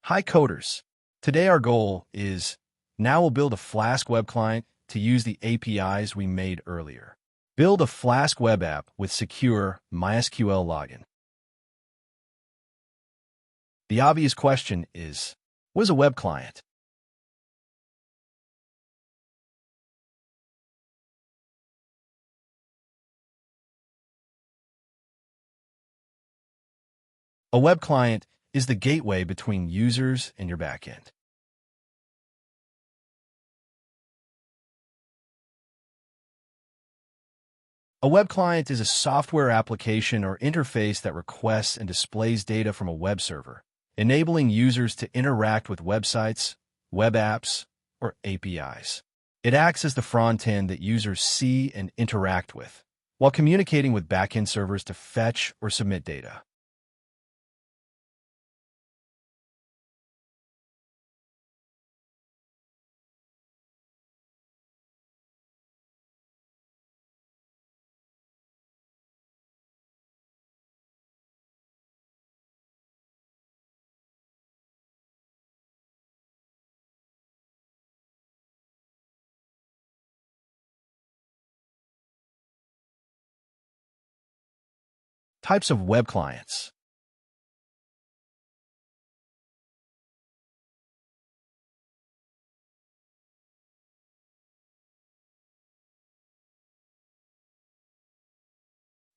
Hi coders. Today our goal is, now we'll build a Flask Web Client to use the APIs we made earlier. Build a Flask web app with secure MySQL login. The obvious question is, what is a web client? A web client is the gateway between users and your backend. A web client is a software application or interface that requests and displays data from a web server, enabling users to interact with websites, web apps, or APIs. It acts as the front-end that users see and interact with, while communicating with backend servers to fetch or submit data. Types of web clients.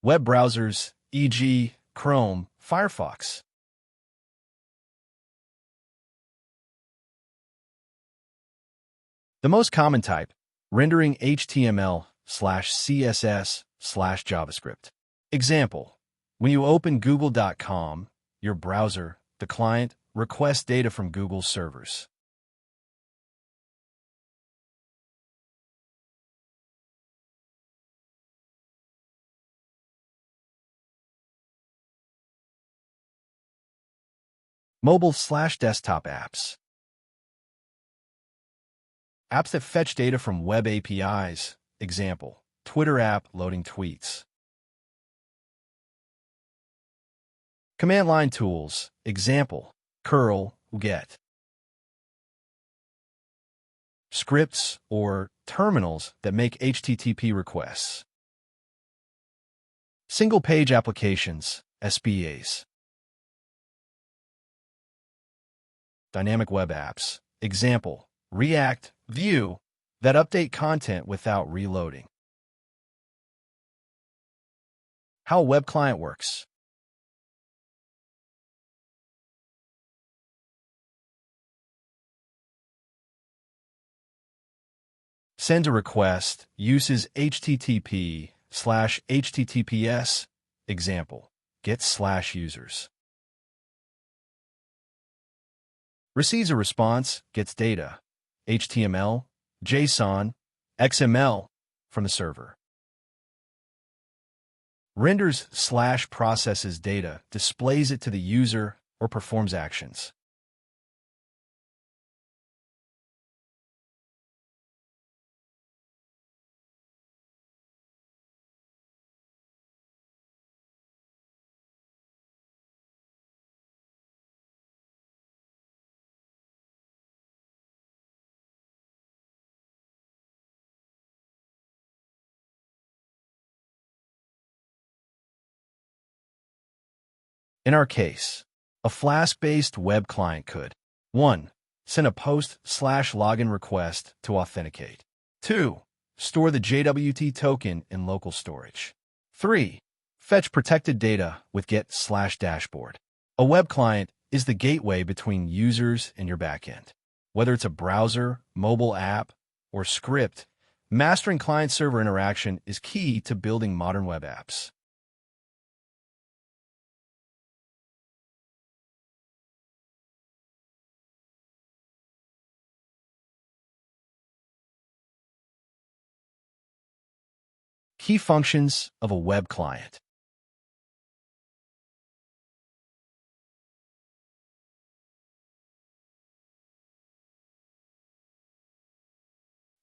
Web browsers, e.g., Chrome, Firefox. The most common type, rendering HTML/CSS/JavaScript. Example, when you open google.com, your browser, the client, requests data from Google's servers. Mobile/desktop apps. Apps that fetch data from web APIs. Example, Twitter app loading tweets. Command line tools. Example, curl, get. Scripts or terminals that make HTTP requests. Single-page applications, SPAs. Dynamic web apps. Example, React, Vue, that update content without reloading. How a web client works. Send a request, uses HTTP/HTTPS. Example, get/users. Receives a response, gets data, HTML, JSON, XML from the server. Renders/processes data, displays it to the user, or performs actions. In our case, a Flask-based web client could 1. Send a post/login request to authenticate. 2. Store the JWT token in local storage. 3. Fetch protected data with get/dashboard. A web client is the gateway between users and your backend. Whether it's a browser, mobile app, or script, mastering client-server interaction is key to building modern web apps. Key functions of a web client.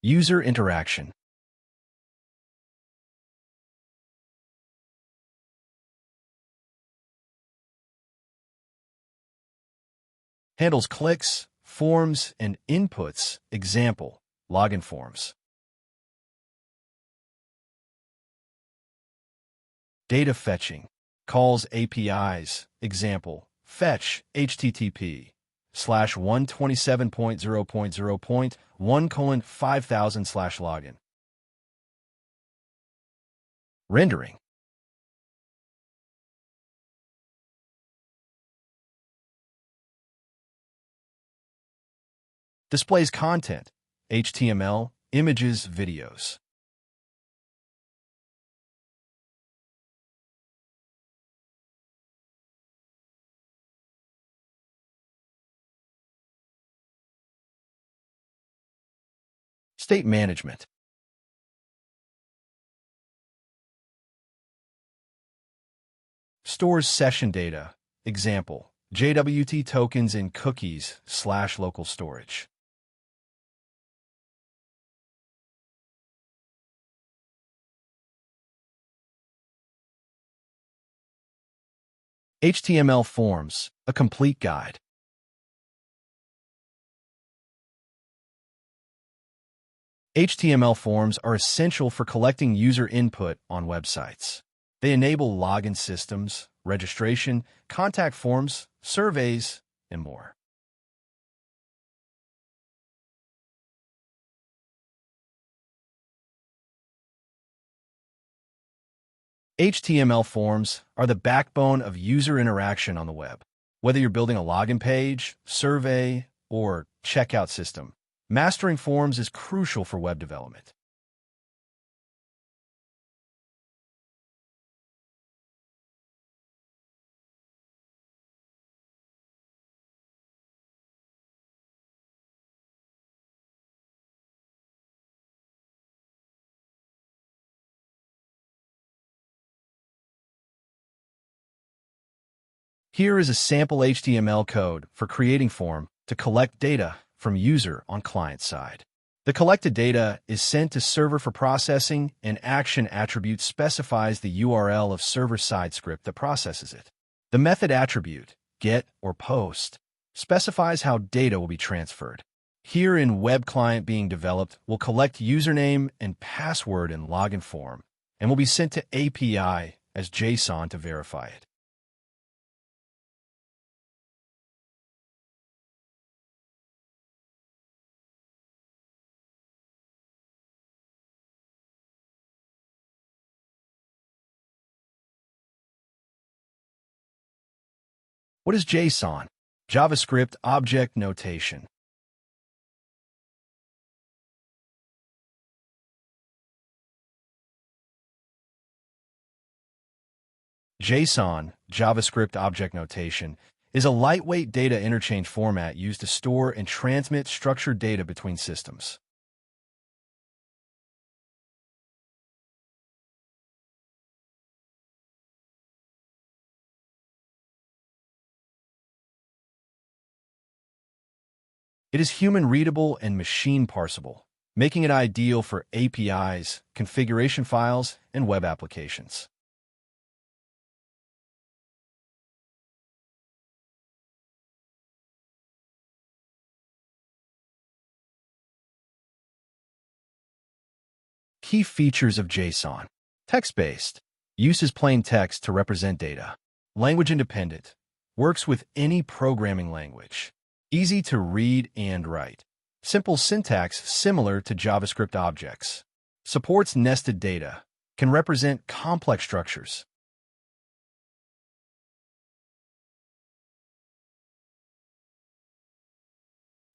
User interaction. Handles clicks, forms, and inputs. Example, login forms. Data fetching. Calls APIs. Example, fetch http:/127.0.0.1:5000/login. Rendering. Displays content, HTML, images, videos. State management. Stores session data. Example, JWT tokens in cookies/local storage. HTML forms, a complete guide. HTML forms are essential for collecting user input on websites. They enable login systems, registration, contact forms, surveys, and more. HTML forms are the backbone of user interaction on the web. Whether you're building a login page, survey, or checkout system, mastering forms is crucial for web development. Here is a sample HTML code for creating form to collect data from user on client side. The collected data is sent to server for processing, and action attribute specifies the URL of server-side script that processes it. The method attribute, get or post, specifies how data will be transferred. Here in web client being developed, will collect username and password in login form and will be sent to API as JSON to verify it. What is JSON? JavaScript Object Notation. JSON, JavaScript Object Notation, is a lightweight data interchange format used to store and transmit structured data between systems. It is human-readable and machine-parsable, making it ideal for APIs, configuration files, and web applications. Key features of JSON. Text-based. Uses plain text to represent data. Language independent. Works with any programming language. Easy to read and write. Simple syntax similar to JavaScript objects. Supports nested data. Can represent complex structures.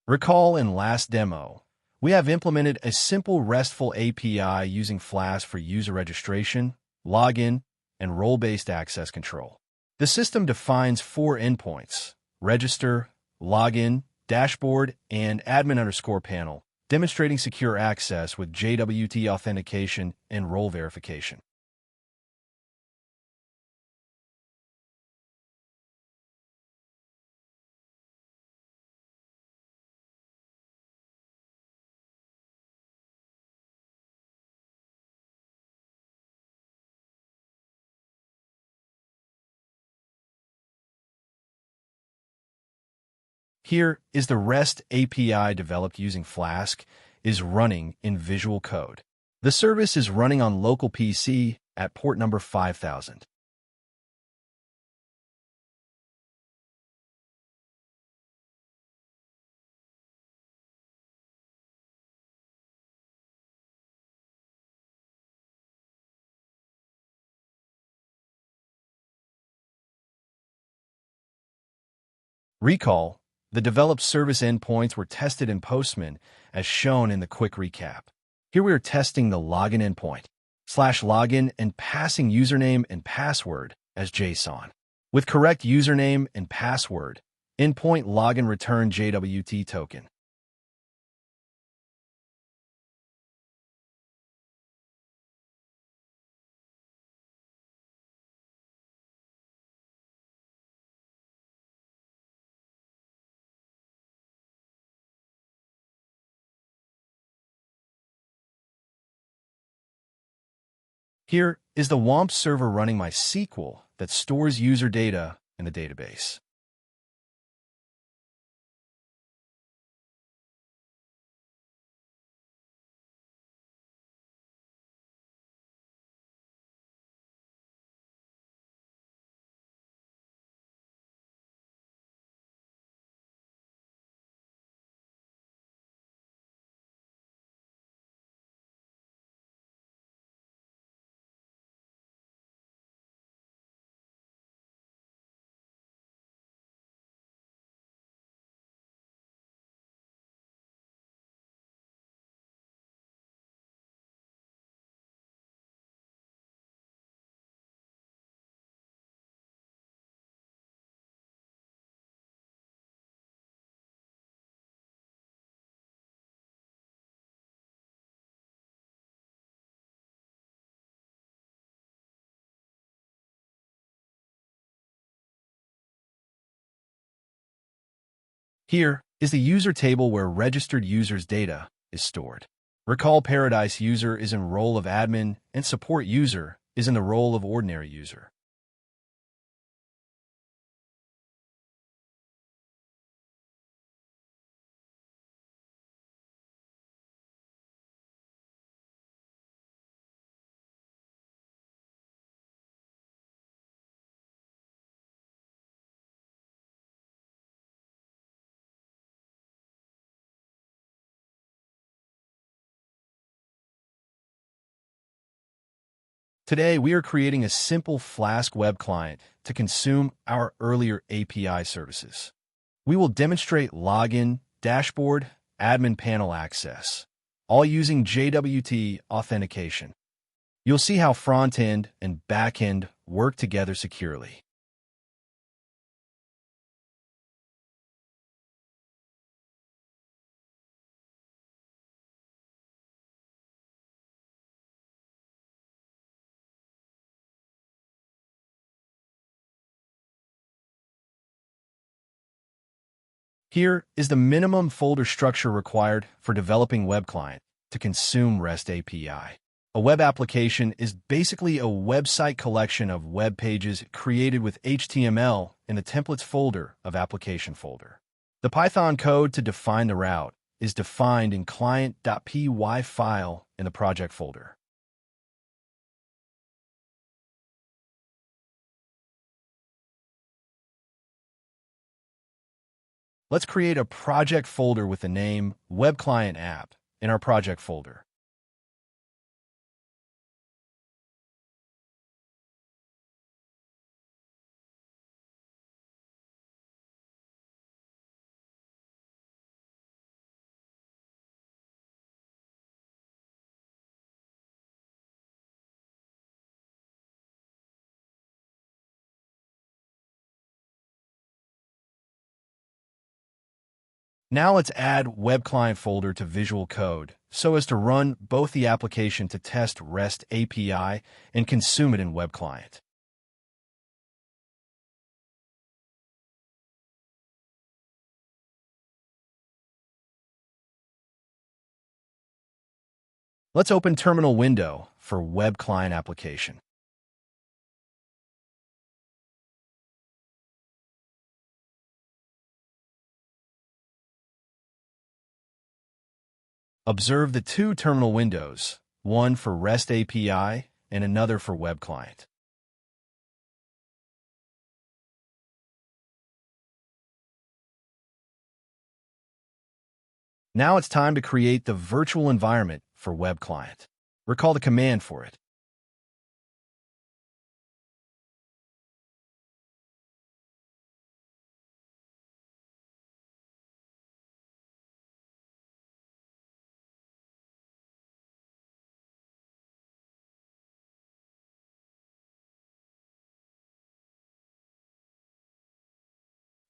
Recall in last demo, we have implemented a simple RESTful API using Flask for user registration, login, and role-based access control. The system defines 4 endpoints: register, login, dashboard, and admin_panel, demonstrating secure access with JWT authentication and role verification. Here is the REST API developed using Flask is running in Visual Code. The service is running on local PC at port number 5000. Recall, the developed service endpoints were tested in Postman as shown in the quick recap. Here we are testing the login endpoint, /login and passing username and password as JSON. With correct username and password, endpoint login return JWT token. Here is the WAMP server running MySQL that stores user data in the database. Here is the user table where registered users' data is stored. Recall Paradise user is in role of admin and support user is in the role of ordinary user. Today, we are creating a simple Flask Web Client to consume our earlier API services. We will demonstrate login, dashboard, admin panel access, all using JWT authentication. You'll see how Frontend and backend work together securely. Here is the minimum folder structure required for developing web client to consume REST API. A web application is basically a website collection of web pages created with HTML in the templates folder of application folder. The Python code to define the route is defined in client.py file in the project folder. Let's create a project folder with the name Web Client App in our project folder. Now let's add Web Client folder to Visual Code so as to run both the application to test REST API and consume it in Web Client. Let's open Terminal window for Web Client application. Observe the two terminal windows, one for REST API and another for Web Client. Now it's time to create the virtual environment for Web Client. Recall the command for it.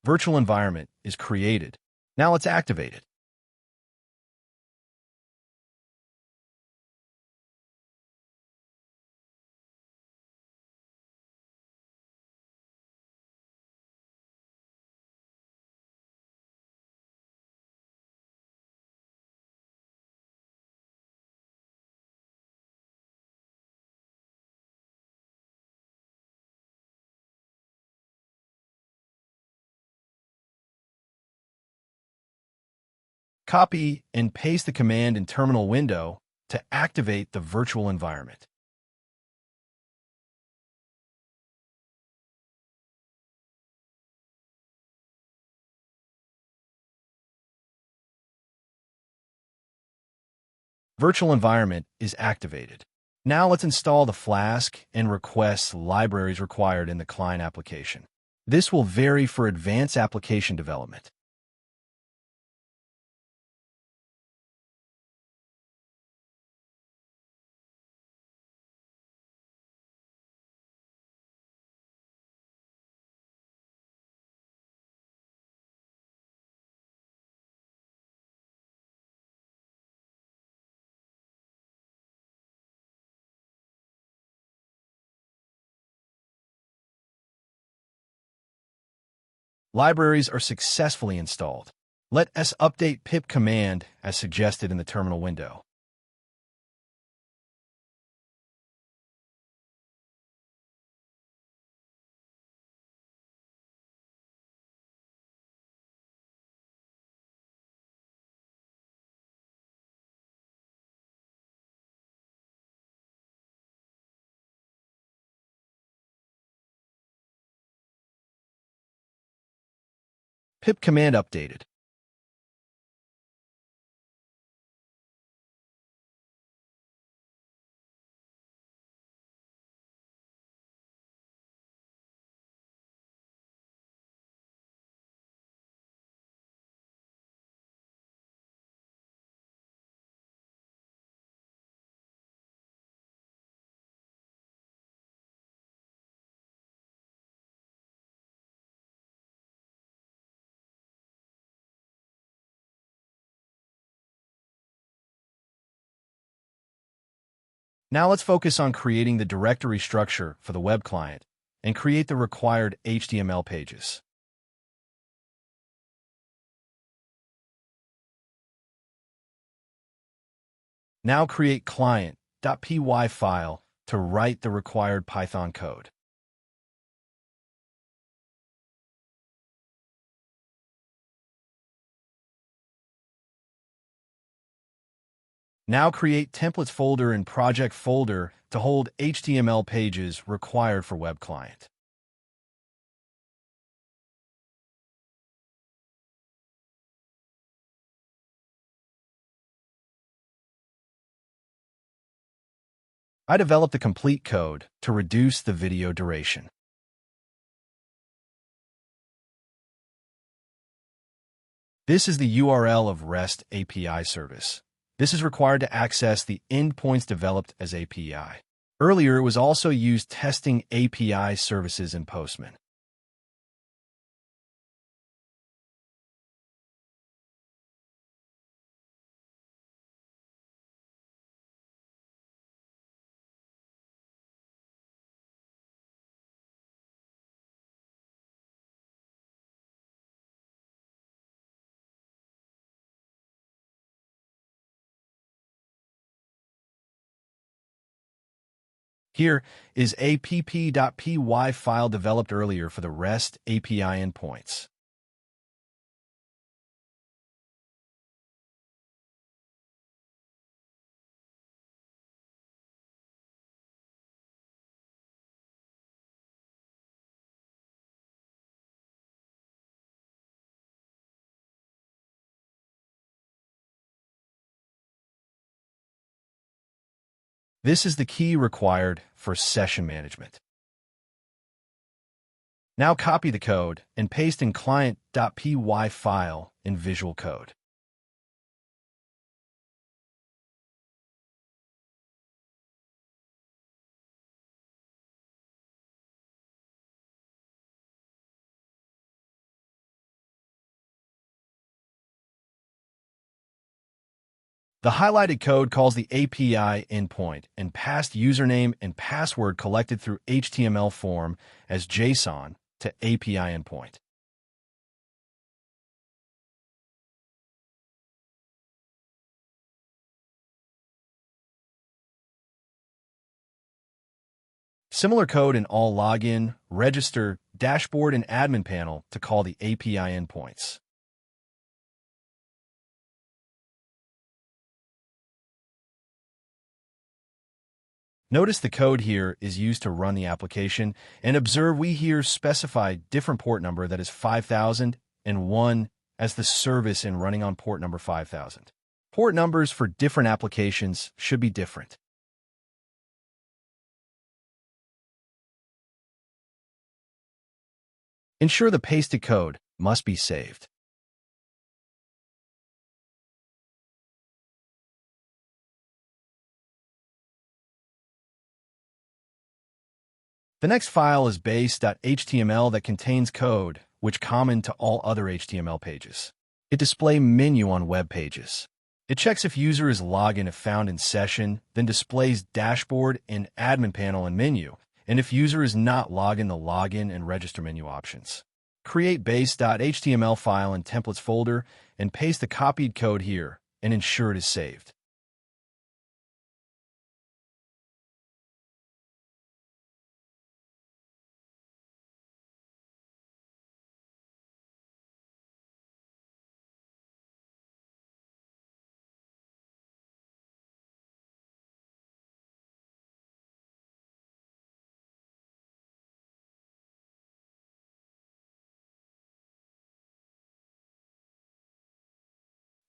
Virtual environment is created. Now let's activate it. Copy and paste the command in terminal window to activate the virtual environment. Virtual environment is activated. Now let's install the Flask and request libraries required in the client application. This will vary for advanced application development. Libraries are successfully installed. Let us update pip command as suggested in the terminal window. Pip command updated. Now let's focus on creating the directory structure for the web client and create the required HTML pages. Now create client.py file to write the required Python code. Now create templates folder and project folder to hold HTML pages required for web client. I developed the complete code to reduce the video duration. This is the URL of REST API service. This is required to access the endpoints developed as API. Earlier, it was also used testing API services in Postman. Here is app.py file developed earlier for the REST API endpoints. This is the key required for session management. Now copy the code and paste in client.py file in Visual Code. The highlighted code calls the API endpoint and passed username and password collected through HTML form as JSON to API endpoint. Similar code in all login, register, dashboard, and admin panel to call the API endpoints. Notice the code here is used to run the application, and observe we here specify different port number, that is 5000, and 1 as the service in running on port number 5000. Port numbers for different applications should be different. Ensure the pasted code must be saved. The next file is base.html that contains code which common to all other HTML pages. It displays menu on web pages. It checks if user is logged in if found in session, then displays dashboard and admin panel and menu, and if user is not logged in, the login and register menu options. Create base.html file in templates folder and paste the copied code here and ensure it is saved.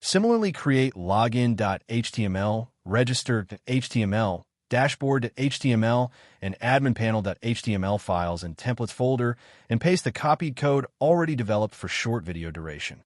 Similarly, create login.html, register.html, dashboard.html, and admin panel.html files in templates folder and paste the copied code already developed for short video duration.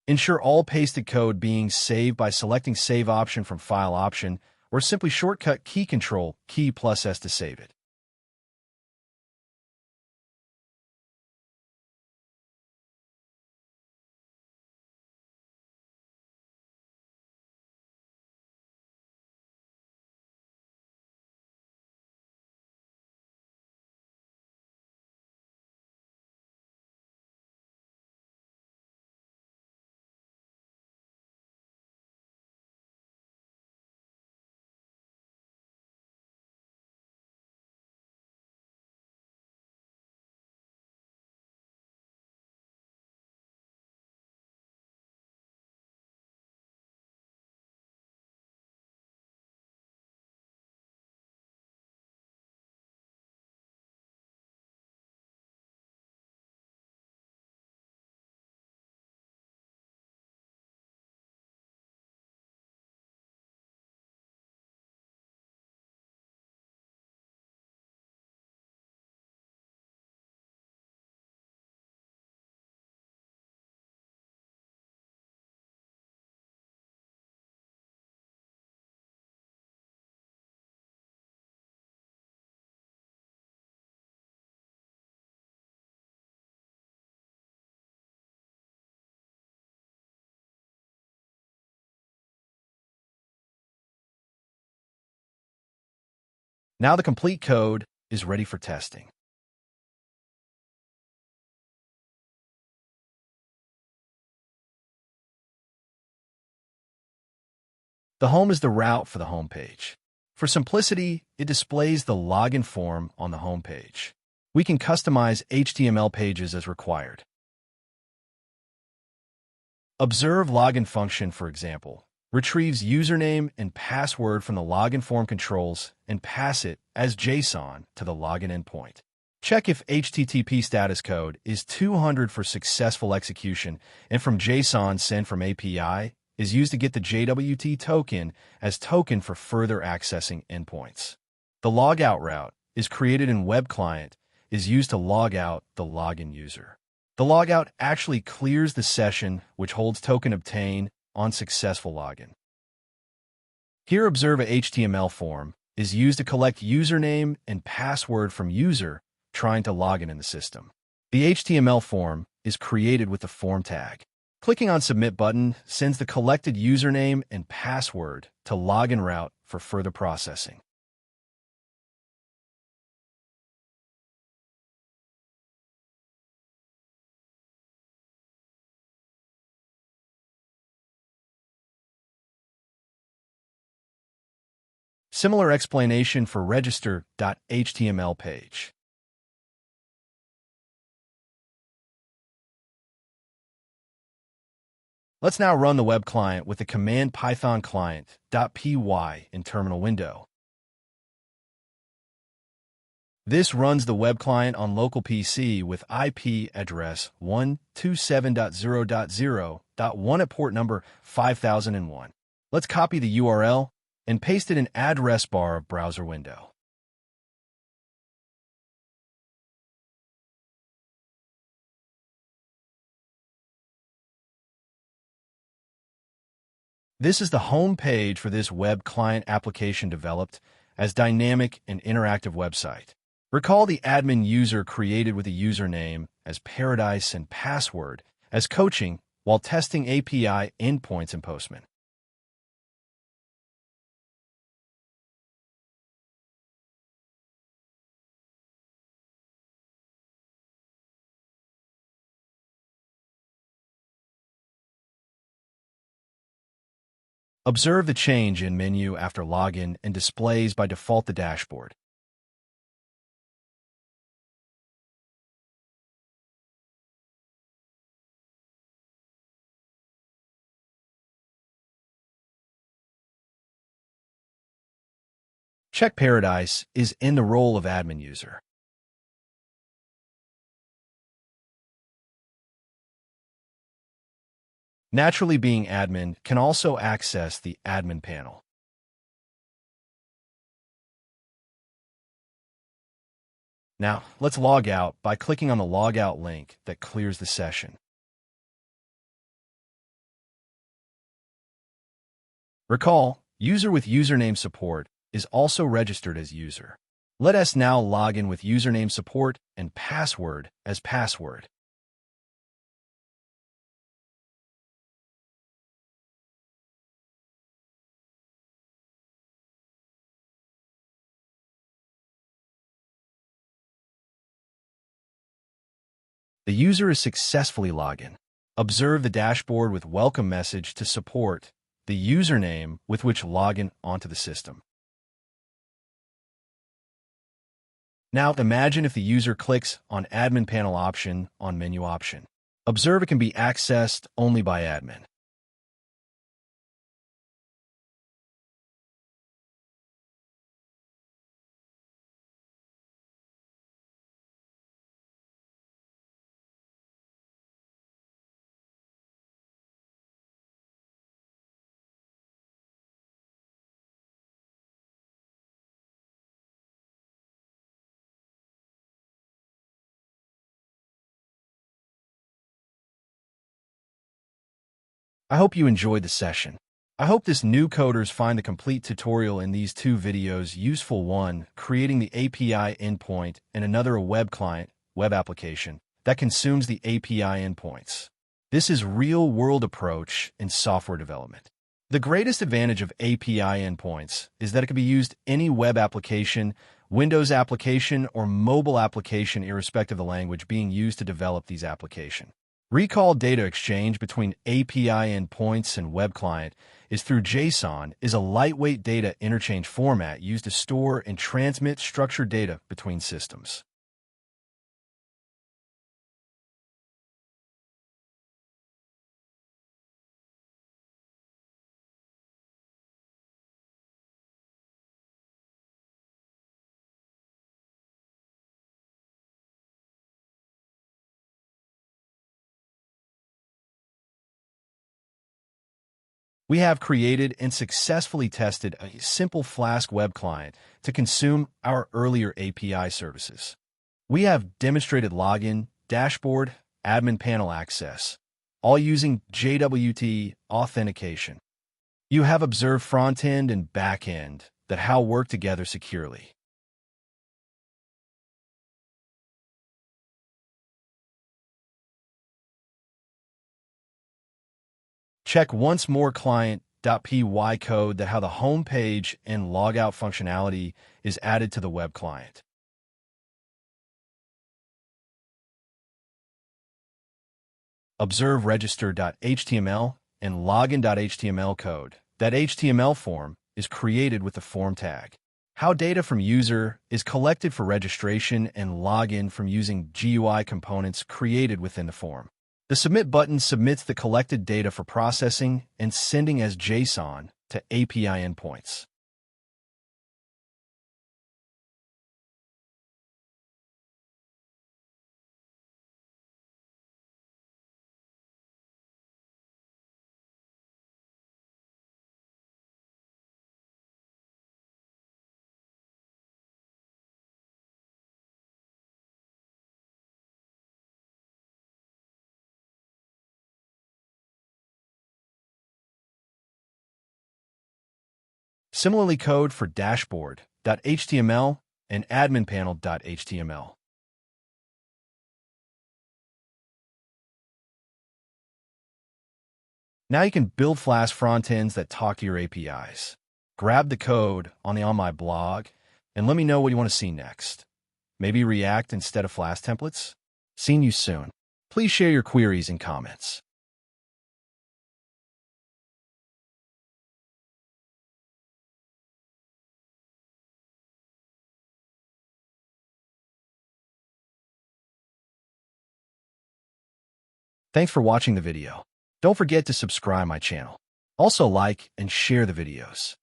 Ensure all pasted code being saved by selecting Save option from File option, or simply shortcut key Control key plus S to save it. Now the complete code is ready for testing. The home is the route for the home page. For simplicity, it displays the login form on the home page. We can customize HTML pages as required. Observe login function, for example, retrieves username and password from the login form controls and pass it as JSON to the login endpoint. Check if HTTP status code is 200 for successful execution, and from JSON send from API is used to get the JWT token as token for further accessing endpoints. The logout route is created in Web Client, is used to log out the login user. The logout actually clears the session which holds token obtained on successful login. Here, observe a HTML form is used to collect username and password from user trying to log in the system. The HTML form is created with the form tag. Clicking on Submit button sends the collected username and password to login route for further processing. Similar explanation for register.html page. Let's now run the web client with the command python client.py in terminal window. This runs the web client on local PC with IP address 127.0.0.1 at port number 5001. Let's copy the URL and paste it in address bar of browser window. This is the home page for this web client application developed as dynamic and interactive website. Recall the admin user created with a username as Paradise and password as coaching while testing API endpoints in Postman. Observe the change in menu after login and displays by default the dashboard. Check Paradise is in the role of admin user. Naturally, being admin can also access the admin panel. Now, let's log out by clicking on the logout link that clears the session. Recall, user with username support is also registered as user. Let us now log in with username support and password as password. The user is successfully logged in. Observe the dashboard with welcome message to support the username with which login onto the system. Now imagine if the user clicks on admin panel option on menu option. Observe it can be accessed only by admin. I hope you enjoyed the session. I hope this new coders find the complete tutorial in these two videos useful. One, creating the API endpoint, and another, a web client, web application that consumes the API endpoints. This is real-world approach in software development. The greatest advantage of API endpoints is that it can be used any web application, Windows application, or mobile application irrespective of the language being used to develop these applications. Recall data exchange between API endpoints and web client is through JSON is a lightweight data interchange format used to store and transmit structured data between systems. We have created and successfully tested a simple Flask Web Client to consume our earlier API services. We have demonstrated login, dashboard, admin panel access, all using JWT authentication. You have observed Frontend and backend that how work together securely. Check once more client.py code that how the home page and logout functionality is added to the web client. Observe register.html and login.html code. That HTML form is created with the form tag. How data from user is collected for registration and login from using GUI components created within the form. The Submit button submits the collected data for processing and sending as JSON to API endpoints. Similarly, code for dashboard.html and adminpanel.html. Now you can build Flask frontends that talk to your APIs. Grab the code on my blog and let me know what you want to see next. Maybe React instead of Flask templates? Seeing you soon. Please share your queries and comments. Thanks for watching the video. Don't forget to subscribe my channel. Also like and share the videos.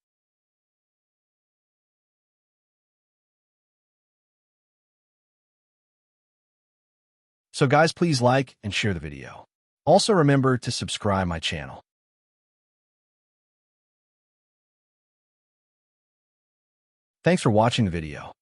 So guys, please like and share the video. Also remember to subscribe my channel. Thanks for watching the video.